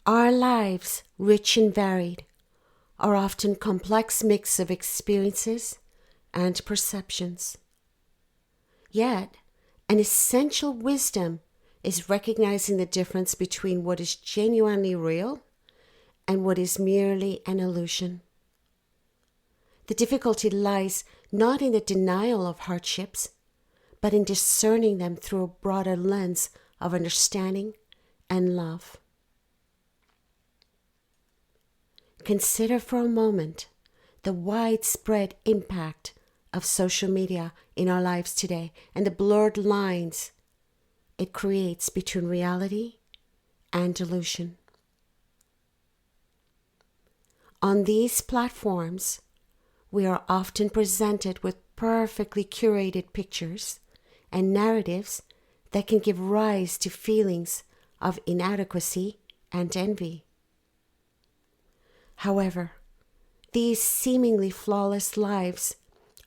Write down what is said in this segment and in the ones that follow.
Our lives, rich and varied, are often complex mix of experiences and perceptions. Yet, an essential wisdom is recognizing the difference between what is genuinely real and what is merely an illusion. The difficulty lies not in the denial of hardships, but in discerning them through a broader lens of understanding and love. Consider for a moment the widespread impact of social media in our lives today and the blurred lines it creates between reality and delusion. On these platforms, we are often presented with perfectly curated pictures and narratives that can give rise to feelings of inadequacy and envy. However, these seemingly flawless lives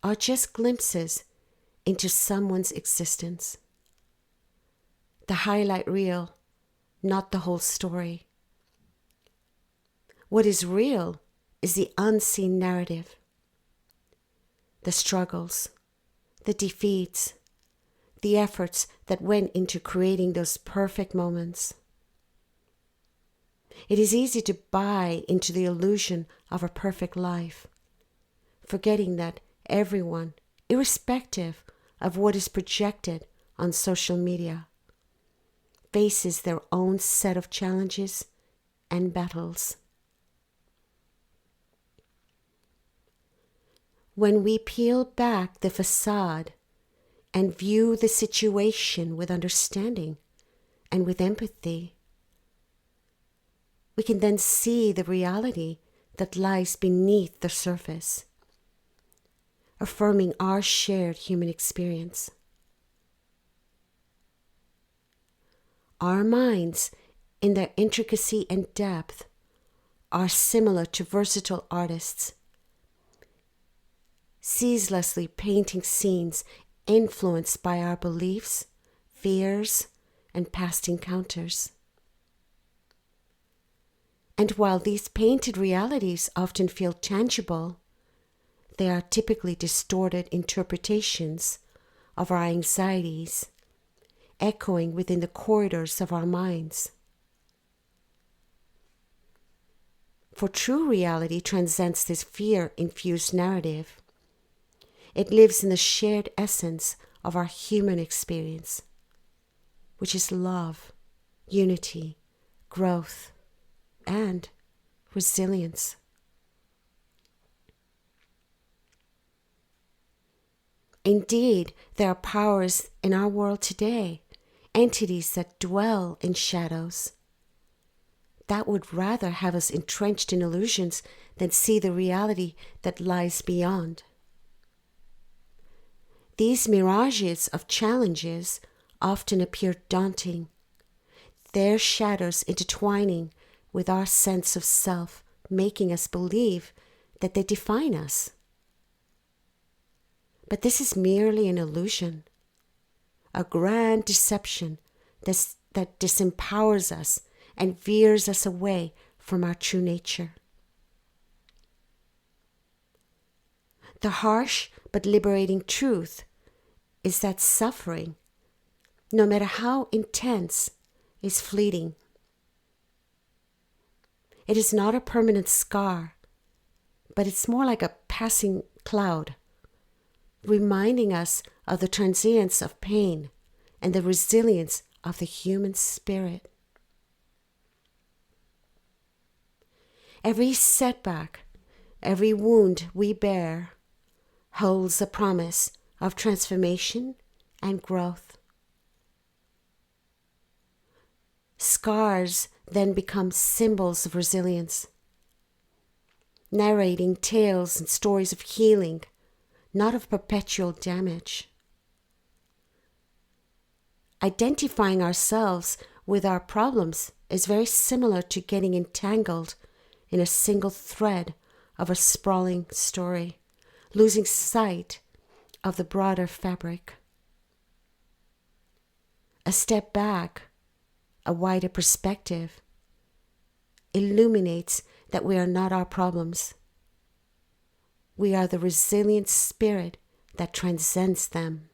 are just glimpses into someone's existence. The highlight reel, not the whole story. What is real is the unseen narrative, the struggles, the defeats, the efforts that went into creating those perfect moments. It is easy to buy into the illusion of a perfect life, forgetting that everyone, irrespective of what is projected on social media, faces their own set of challenges and battles. When we peel back the facade and view the situation with understanding and with empathy, we can then see the reality that lies beneath the surface, affirming our shared human experience. Our minds, in their intricacy and depth, are similar to versatile artists, ceaselessly painting scenes influenced by our beliefs, fears, and past encounters. And while these painted realities often feel tangible, they are typically distorted interpretations of our anxieties, echoing within the corridors of our minds. For true reality transcends this fear-infused narrative. It lives in the shared essence of our human experience, which is love, unity, growth, and resilience. Indeed, there are powers in our world today, entities that dwell in shadows, that would rather have us entrenched in illusions than see the reality that lies beyond. These mirages of challenges often appear daunting, their shadows intertwining with our sense of self, making us believe that they define us. But this is merely an illusion, a grand deception that disempowers us and veers us away from our true nature. The harsh but liberating truth is that suffering, no matter how intense, is fleeting. It is not a permanent scar, but it's more like a passing cloud, reminding us of the transience of pain and the resilience of the human spirit. Every setback, every wound we bear holds a promise of transformation and growth. Scars then become symbols of resilience, narrating tales and stories of healing, not of perpetual damage. Identifying ourselves with our problems is very similar to getting entangled in a single thread of a sprawling story, losing sight of the broader fabric. A step back, a wider perspective, illuminates that we are not our problems. We are the resilient spirit that transcends them.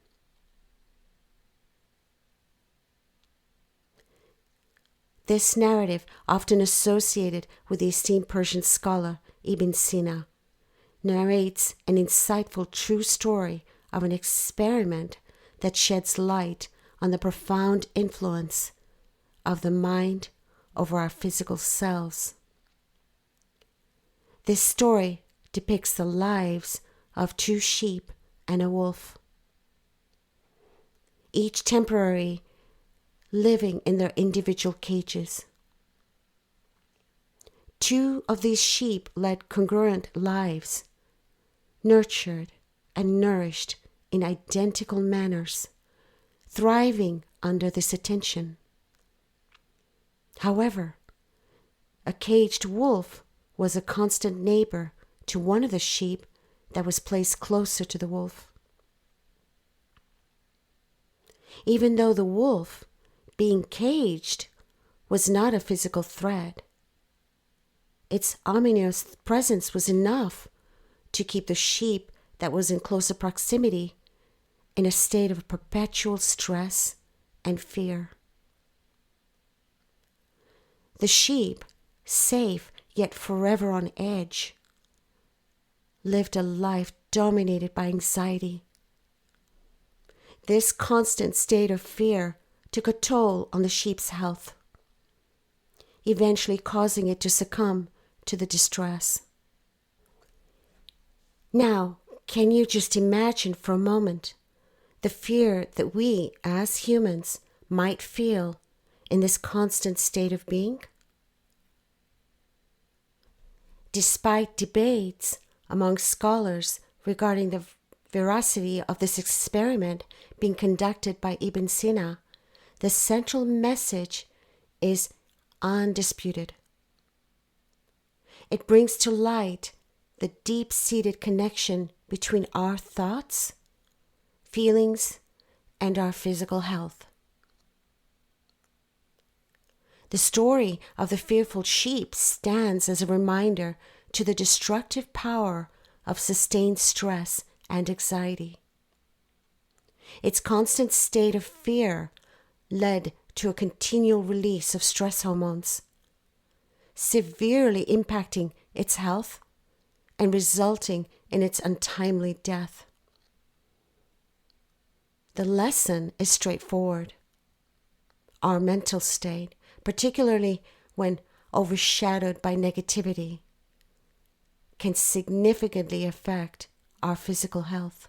This narrative, often associated with the esteemed Persian scholar Ibn Sina, narrates an insightful true story of an experiment that sheds light on the profound influence of the mind over our physical selves. This story depicts the lives of two sheep and a wolf, each temporarily living in their individual cages. Two of these sheep led congruent lives, nurtured and nourished in identical manners, thriving under this attention. However, a caged wolf was a constant neighbor to one of the sheep that was placed closer to the wolf. Even though the wolf, being caged, was not a physical threat, its ominous presence was enough to keep the sheep that was in closer proximity in a state of perpetual stress and fear. The sheep, safe yet forever on edge, lived a life dominated by anxiety. This constant state of fear took a toll on the sheep's health, eventually causing it to succumb to the distress. Now, can you just imagine for a moment the fear that we, as humans, might feel in this constant state of being? Despite debates among scholars regarding the veracity of this experiment being conducted by Ibn Sina, the central message is undisputed. It brings to light the deep-seated connection between our thoughts, feelings, and our physical health. The story of the fearful sheep stands as a reminder to the destructive power of sustained stress and anxiety. Its constant state of fear led to a continual release of stress hormones, severely impacting its health and resulting in its untimely death. The lesson is straightforward. Our mental state, particularly when overshadowed by negativity, can significantly affect our physical health.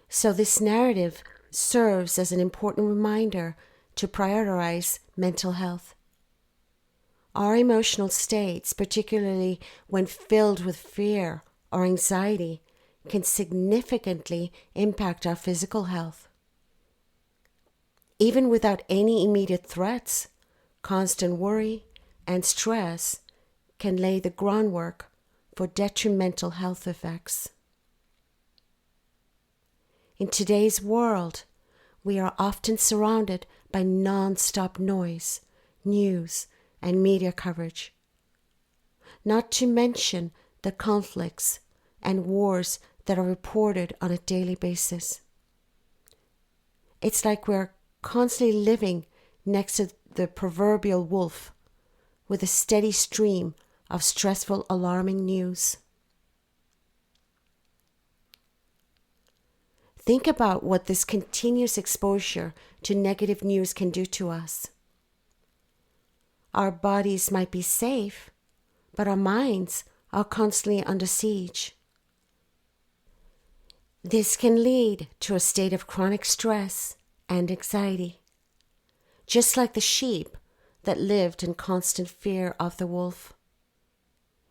So this narrative serves as an important reminder to prioritize mental health. Our emotional states, particularly when filled with fear or anxiety, can significantly impact our physical health. Even without any immediate threats, constant worry and stress can lay the groundwork for detrimental health effects. In today's world, we are often surrounded by non-stop noise, news, and media coverage, not to mention the conflicts and wars that are reported on a daily basis. It's like we're constantly living next to the proverbial wolf with a steady stream of stressful, alarming news. Think about what this continuous exposure to negative news can do to us. Our bodies might be safe, but our minds are constantly under siege. This can lead to a state of chronic stress and anxiety, just like the sheep that lived in constant fear of the wolf.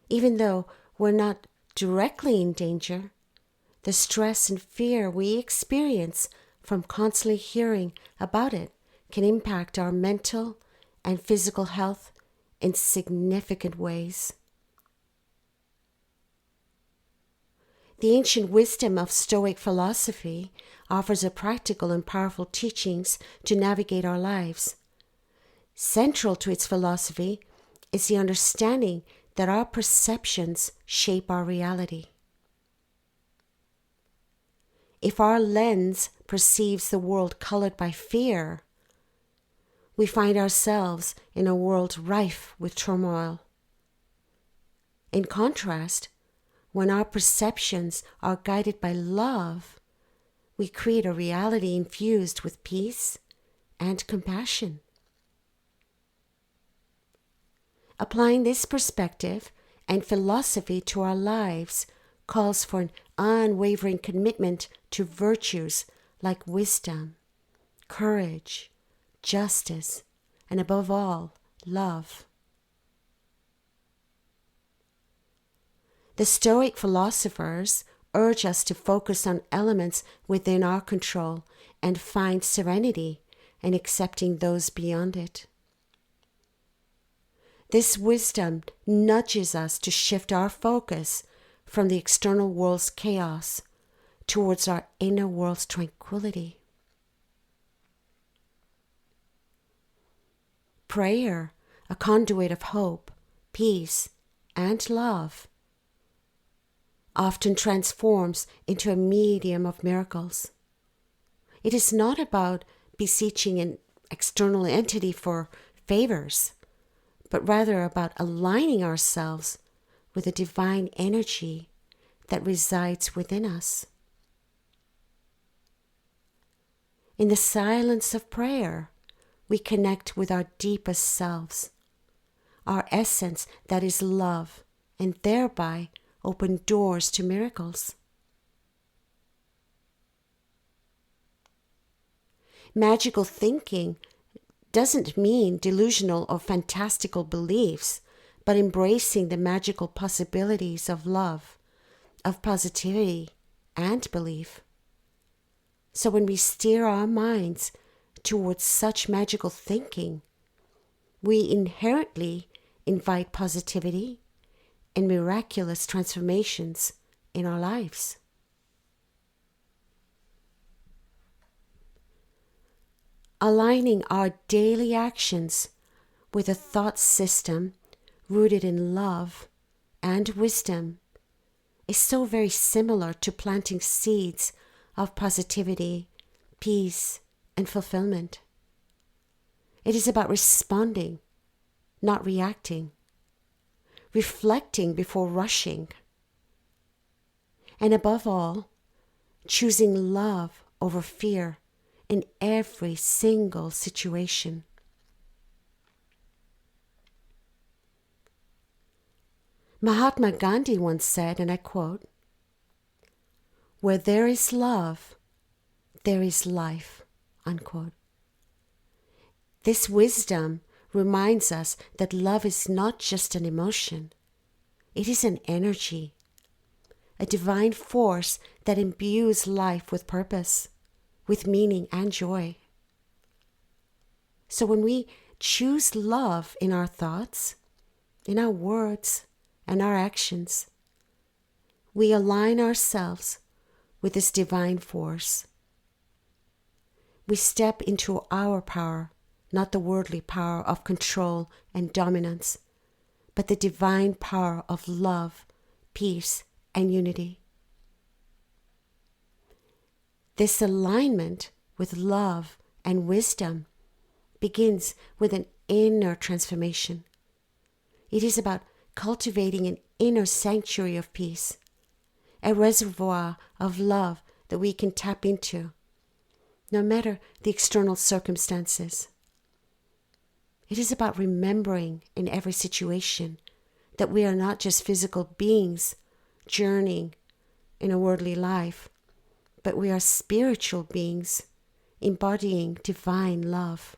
Even though we're not directly in danger, the stress and fear we experience from constantly hearing about it can impact our mental and physical health in significant ways. The ancient wisdom of Stoic philosophy offers a practical and powerful teachings to navigate our lives. Central to its philosophy is the understanding that our perceptions shape our reality. If our lens perceives the world colored by fear, we find ourselves in a world rife with turmoil. In contrast, when our perceptions are guided by love, we create a reality infused with peace and compassion. Applying this perspective and philosophy to our lives calls for an unwavering commitment to virtues like wisdom, courage, justice, and above all, love. The Stoic philosophers urge us to focus on elements within our control and find serenity in accepting those beyond it. This wisdom nudges us to shift our focus from the external world's chaos towards our inner world's tranquility. Prayer, a conduit of hope, peace, and love, often transforms into a medium of miracles. It is not about beseeching an external entity for favors, but rather about aligning ourselves with the divine energy that resides within us. In the silence of prayer, we connect with our deepest selves, our essence that is love, and thereby open doors to miracles. Magical thinking doesn't mean delusional or fantastical beliefs, but embracing the magical possibilities of love, of positivity, and belief. So when we steer our minds towards such magical thinking, we inherently invite positivity and miraculous transformations in our lives. Aligning our daily actions with a thought system rooted in love and wisdom is so very similar to planting seeds of positivity, peace, and fulfillment. It is about responding, not reacting, reflecting before rushing, and above all, choosing love over fear in every single situation. Mahatma Gandhi once said, and I quote, "Where there is love, there is life," unquote. This wisdom reminds us that love is not just an emotion. It is an energy, a divine force that imbues life with purpose, with meaning and joy. So when we choose love in our thoughts, in our words, and our actions, we align ourselves with this divine force. We step into our power, not the worldly power of control and dominance, but the divine power of love, peace, and unity. This alignment with love and wisdom begins with an inner transformation. It is about cultivating an inner sanctuary of peace, a reservoir of love that we can tap into, no matter the external circumstances. It is about remembering in every situation that we are not just physical beings journeying in a worldly life, but we are spiritual beings embodying divine love.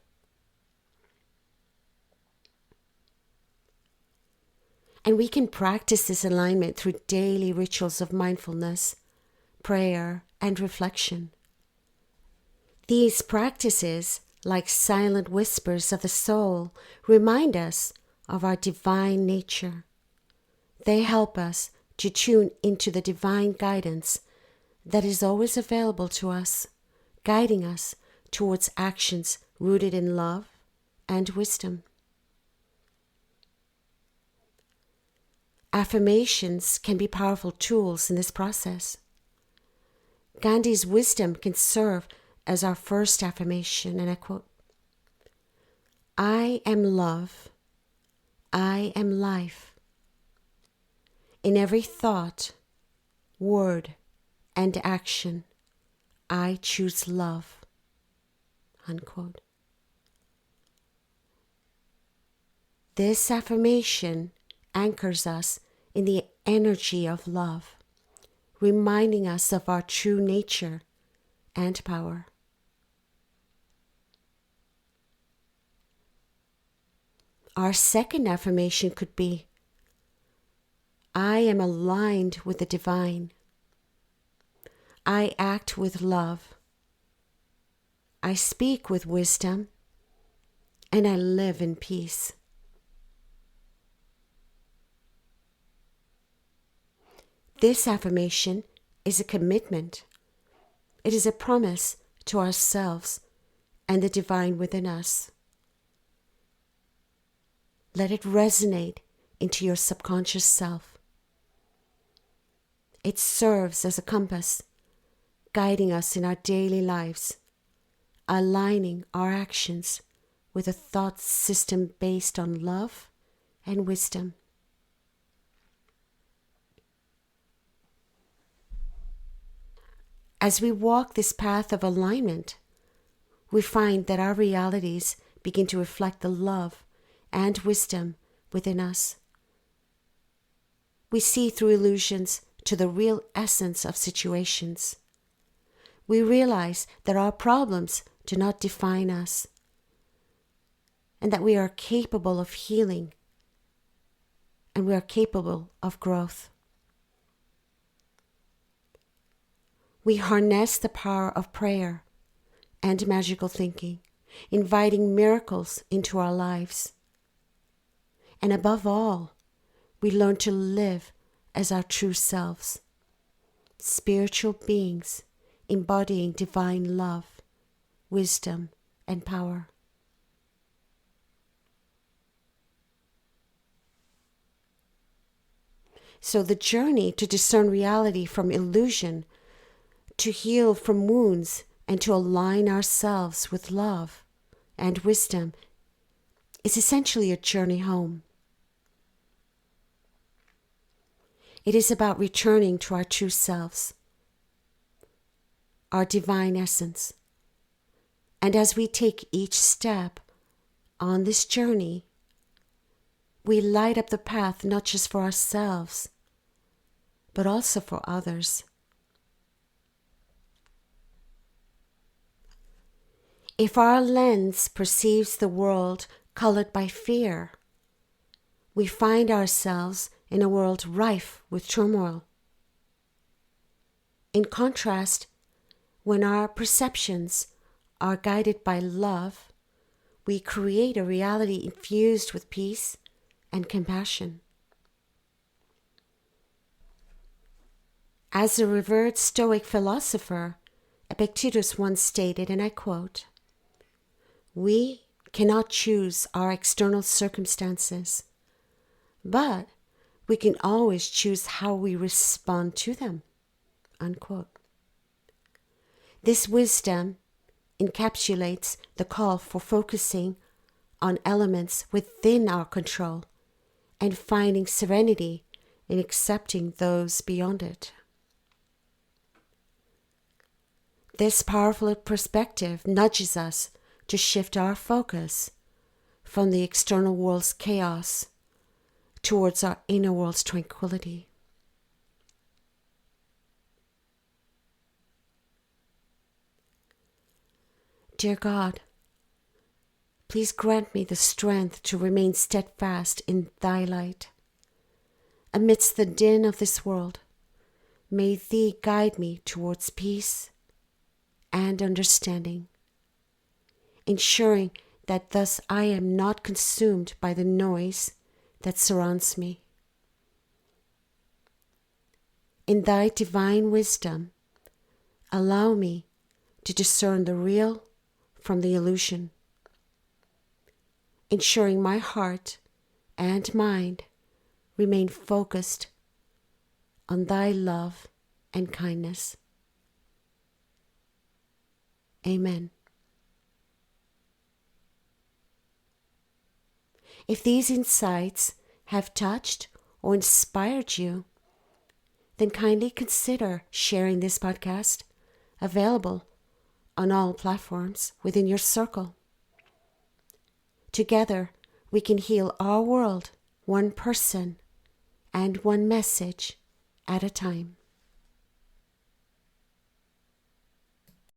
And we can practice this alignment through daily rituals of mindfulness, prayer, and reflection. These practices, like silent whispers of the soul, remind us of our divine nature. They help us to tune into the divine guidance that is always available to us, guiding us towards actions rooted in love and wisdom. Affirmations can be powerful tools in this process. Gandhi's wisdom can serve as our first affirmation, and I quote, "I am love, I am life. In every thought, word, and action, I choose love." Unquote. This affirmation anchors us in the energy of love, reminding us of our true nature and power. Our second affirmation could be, "I am aligned with the divine. I act with love. I speak with wisdom, and I live in peace." This affirmation is a commitment. It is a promise to ourselves and the divine within us. Let it resonate into your subconscious self. It serves as a compass, guiding us in our daily lives, aligning our actions with a thought system based on love and wisdom. As we walk this path of alignment, we find that our realities begin to reflect the love and wisdom within us. We see through illusions to the real essence of situations. We realize that our problems do not define us, and that we are capable of healing, and we are capable of growth. We harness the power of prayer and magical thinking, inviting miracles into our lives. And above all, we learn to live as our true selves, spiritual beings embodying divine love, wisdom, and power. So the journey to discern reality from illusion, to heal from wounds, and to align ourselves with love and wisdom is essentially a journey home. It is about returning to our true selves, our divine essence. And as we take each step on this journey, we light up the path not just for ourselves, but also for others. If our lens perceives the world colored by fear, we find ourselves in a world rife with turmoil. In contrast, when our perceptions are guided by love, we create a reality infused with peace and compassion. As a revered Stoic philosopher, Epictetus once stated, and I quote, "We cannot choose our external circumstances, but we can always choose how we respond to them." Unquote. This wisdom encapsulates the call for focusing on elements within our control and finding serenity in accepting those beyond it. This powerful perspective nudges us to shift our focus from the external world's chaos towards our inner world's tranquility. Dear God, please grant me the strength to remain steadfast in Thy light. Amidst the din of this world, may Thee guide me towards peace and understanding, ensuring that thus I am not consumed by the noise that surrounds me. In thy divine wisdom, allow me to discern the real from the illusion, ensuring my heart and mind remain focused on thy love and kindness. Amen. If these insights have touched or inspired you, then kindly consider sharing this podcast, available on all platforms within your circle. Together, we can heal our world, one person and one message at a time.